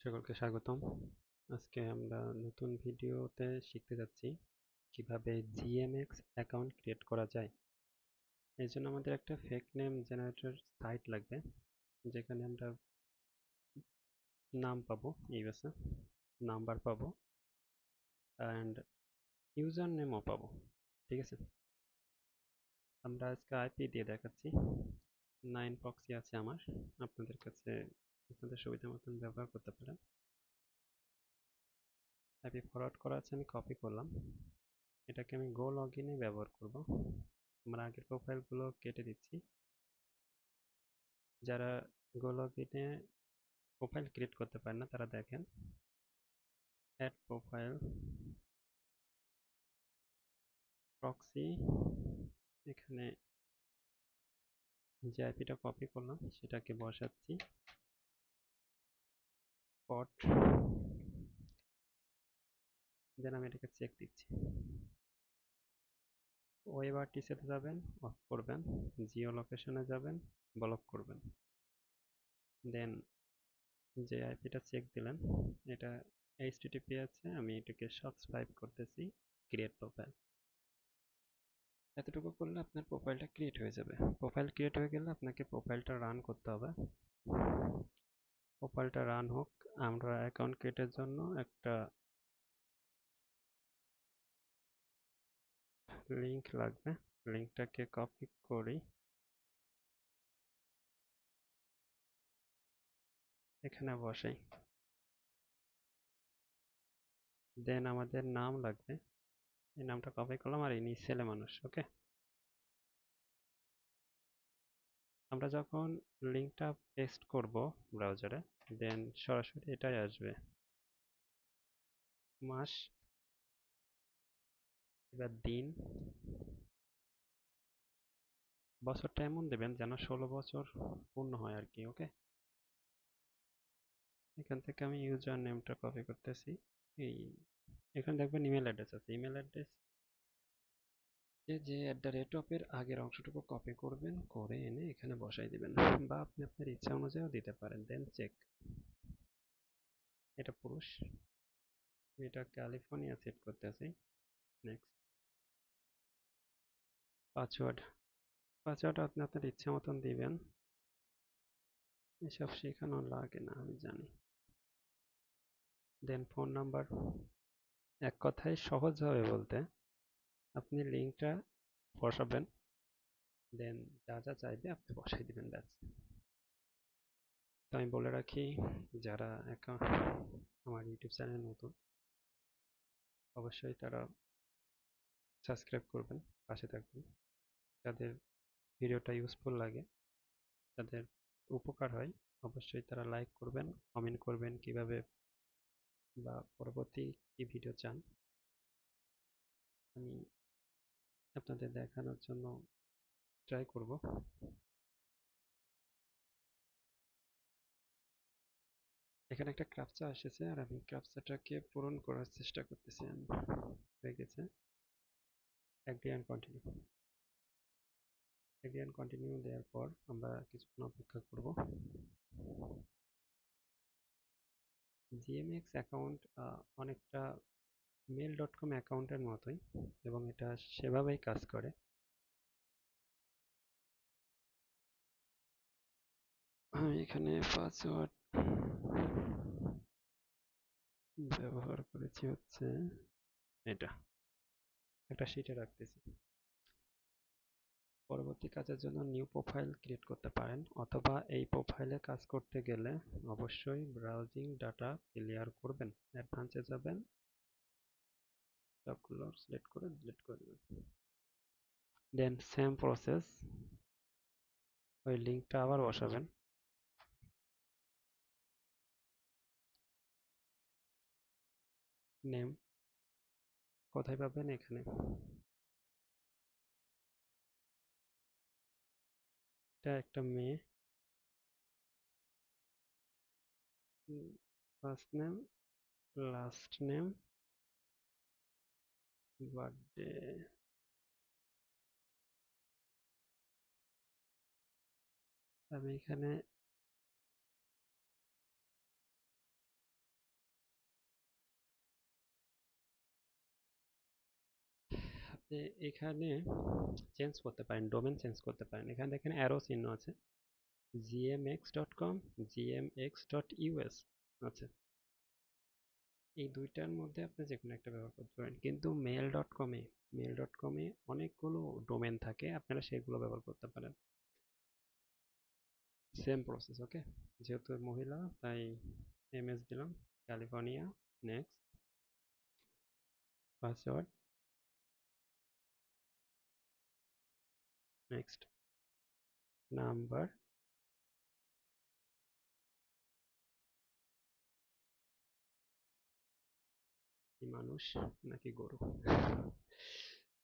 সকলকে স্বাগতম। আজকে আমরা নতুন ভিডিওতে শিখতে যাচ্ছি কিভাবে GMX অ্যাকাউন্ট ক্রিয়েট করা যায়। এর জন্য আমাদের একটা ফেক নেম জেনারেটর সাইট লাগবে, যেখানে আমরা নাম পাবো, ইউএসএ নাম্বার পাবো অ্যান্ড ইউজার নেমও পাবো। ঠিক আছে, আমরা আজকে আইপি দিয়ে দেখাচ্ছি। 9 প্রক্সি আছে আমার, আপনাদের কাছে আপনাদের সুবিধা মতন ব্যবহার করতে পারেন। আইপি ফরওয়ার্ড করা আছে, আমি কপি করলাম। এটাকে আমি গো লগইনে ব্যবহার করব। আমার আগের প্রোফাইলগুলো কেটে দিচ্ছি। যারা গো লগইনে প্রোফাইল ক্রিয়েট করতে পারেন না তারা দেখেন অ্যাড প্রোফাইল প্রক্সি, এখানে যে আইপিটা কপি করলাম সেটাকে বসাচ্ছি পট, দেন আমি এটাকে চেক দিচ্ছি। ওয়েব আরটিসিতে যাবেন, অফ করবেন, জিও লোকেশনে যাবেন, ব্লক করবেন। দেন যে আইপিটা চেক দিলেন এটা এইচটিটিপি আছে, আমি এটাকে সাবস্ক্রাইব করতেছি ক্রিয়েট প্রোফাইল। এতটুকু করলে আপনার প্রোফাইলটা ক্রিয়েট হয়ে যাবে। প্রোফাইল ক্রিয়েট হয়ে গেলে আপনাকে প্রোফাইলটা রান করতে হবে। প্রোফাইলটা রান হোক, আমরা অ্যাকাউন্ট ক্রিয়েটের জন্য একটা লিংক লাগবে। লিংকটাকে কপি করি, এখানে বসাই। দেন আমাদের নাম লাগবে, এই নামটা কপি করলাম, আর ইনি ছেলে মানুষ। ওকে, আমরা যখন লিংকটা পেস্ট করব ব্রাউজারে, দেন সরাসরি এটাই আসবে। মাস, এবার দিন, বছরটা এমন দেবেন যেন 16 বছর পূর্ণ হয় আর কি। ওকে, এখান থেকে আমি ইউজার নেমটা কপি করতেছি। এই এখানে দেখবেন ইমেল অ্যাড্রেস আছে, ইমেল অ্যাড্রেস যে @এর আগের অংশটুকু কপি করবেন, করে এনে এখানে বসাই দিবেন, বা আপনি আপনার ইচ্ছা অনুযায়ী দিতে পারেন। দেন চেক, এটা পুরুষ, এটা ক্যালিফোর্নিয়া সেট করতেছি। নেক্সট, পাসওয়ার্ড, পাসওয়ার্ড আপনি আপনার ইচ্ছা মতন দিবেন, এসব শেখানো লাগে না আমি জানি। দেন ফোন নাম্বার, এক কথায় সহজভাবে বলতে আপনি লিঙ্কটা বসাবেন, দেন যা যা চাইবে আপনি বসাই দিবেন, ব্যাস। তো আমি বলে রাখি, যারা আমার ইউটিউব চ্যানেল নতুন, অবশ্যই তারা সাবস্ক্রাইব করবেন, পাশে থাকবেন। যাদের ভিডিওটা ইউজফুল লাগে, যাদের উপকার হয়, অবশ্যই তারা লাইক করবেন, কমেন্ট করবেন কিভাবে বা পরবর্তী কি ভিডিও চান, আমি আপনাদের দেখানোর জন্য ট্রাই করব। এখানে একটা ক্যাপচা এসেছে, আর আমি ক্যাপচাটাকে পূরণ করার চেষ্টা করতেছি। আমি হয়ে গেছে, agri and continue. Agri and continue দেওয়ার পর আমরা কিছুক্ষণ অপেক্ষা করব। জিএমএক্স অ্যাকাউন্ট অনেকটা মেল.com অ্যাকাউন্টের মতোই, এবং এটা সেভাবেই কাজ করে। আমি এখানে পাসওয়ার্ড ব্যবহার করেছি হচ্ছে এটা, একটা শিটে রাখতেছি। পরবর্তী কাজের জন্য নিউ প্রোফাইল ক্রিয়েট করতে পারেন, অথবা এই প্রোফাইলে কাজ করতে গেলে অবশ্যই ব্রাউজিং ডাটা ক্লিয়ার করবেন, অ্যাডভান্সে যাবেন, সবগুলো সিলেক্ট করে ডিলিট করে দেবেন। দেন সেম প্রসেস, ওই লিঙ্কটা আবার বসাবেন। নেম কোথায় পাবেন? এখানে। এটা একটা মেয়ে, first name, last name, birthday, আমি এখানে যে এখানে চেঞ্জ করতে পারেন, ডোমেন চেঞ্জ করতে পারেন। এখানে দেখেন অ্যারো চিহ্ন আছে, gmx.com, gmx.us আছে। এই দুইটার মধ্যে আপনি যে কোনো একটা ব্যবহার করতে পারেন, কিন্তু মেল ডট কমে অনেকগুলো ডোমেন থাকে, আপনারা সেগুলো ব্যবহার করতে পারেন। সেম প্রসেস, ওকে। যেহেতু মহিলা তাই এমএস দিলাম, California, next, password, next, number, কি মানুষ নাকি গরু?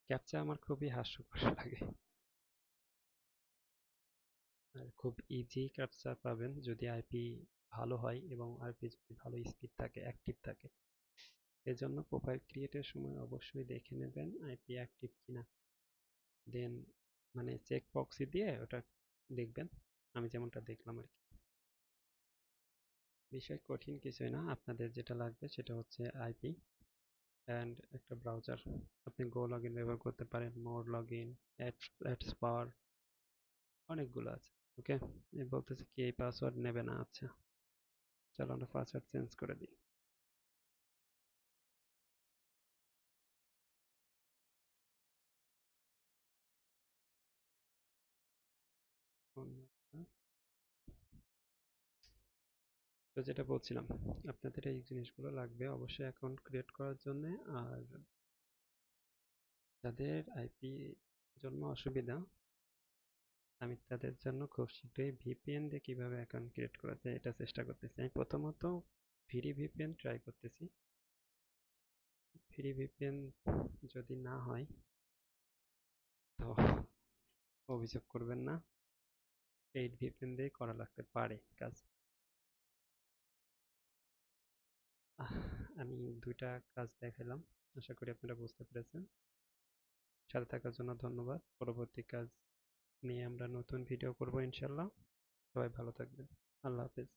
ক্যাপচা আমার খুবই হাস্যকর লাগে। আর খুব ইজি ক্যাপচা পাবেন যদি আইপি ভালো হয় এবং আইপি যদি ভালো স্পিড থাকে, অ্যাক্টিভ থাকে। এজন্য প্রোফাইল ক্রিয়েটের সময় অবশ্যই দেখে নেবেন আইপি অ্যাক্টিভ কিনা। দেন মানে চেক বক্সি দিয়ে ওটা দেখবেন, আমি যেমনটা দেখলাম আর কি। বিষয় কঠিন কিছুই না, আপনাদের যেটা লাগবে সেটা হচ্ছে আইপি অ্যান্ড একটা ব্রাউজার। আপনি গো লগ ইন ব্যবহার করতে পারেন, মোর লগ ইন, অ্যাডস পাওয়ার, অনেকগুলো আছে। ওকে, বলতেছে কি এই পাসওয়ার্ড নেবে না, আচ্ছা চলো আমরা পাসওয়ার্ড চেঞ্জ করে দিই। Phone number. তো যেটা বলছিলাম, আপনাদের এই জিনিসগুলো লাগবে অবশ্যই অ্যাকাউন্ট ক্রিয়েট করার জন্য। আর যাদের আইপি জন্য অসুবিধা, আমি তাদের জন্য খুব শীঘ্রই ভিপিএন দিয়ে কিভাবে অ্যাকাউন্ট ক্রিয়েট করা যায় এটা চেষ্টা করতেছি। আমি প্রথমত ফ্রি ভিপিএন ট্রাই করতেছি। ফ্রি ভিপিএন যদি না হয় তো অভিযোগ করবেন না, পেইড ভিপিএন দিয়ে করা লাগতে পারে কাজ। আমি দুইটা কাজ দেখালাম, আশা করি আপনারা বুঝতে পেরেছেন। সাথে থাকার জন্য ধন্যবাদ। পরবর্তী কাজ নিয়ে আমরা নতুন ভিডিও করব ইনশাল্লাহ। সবাই ভালো থাকবেন। আল্লাহ হাফেজ।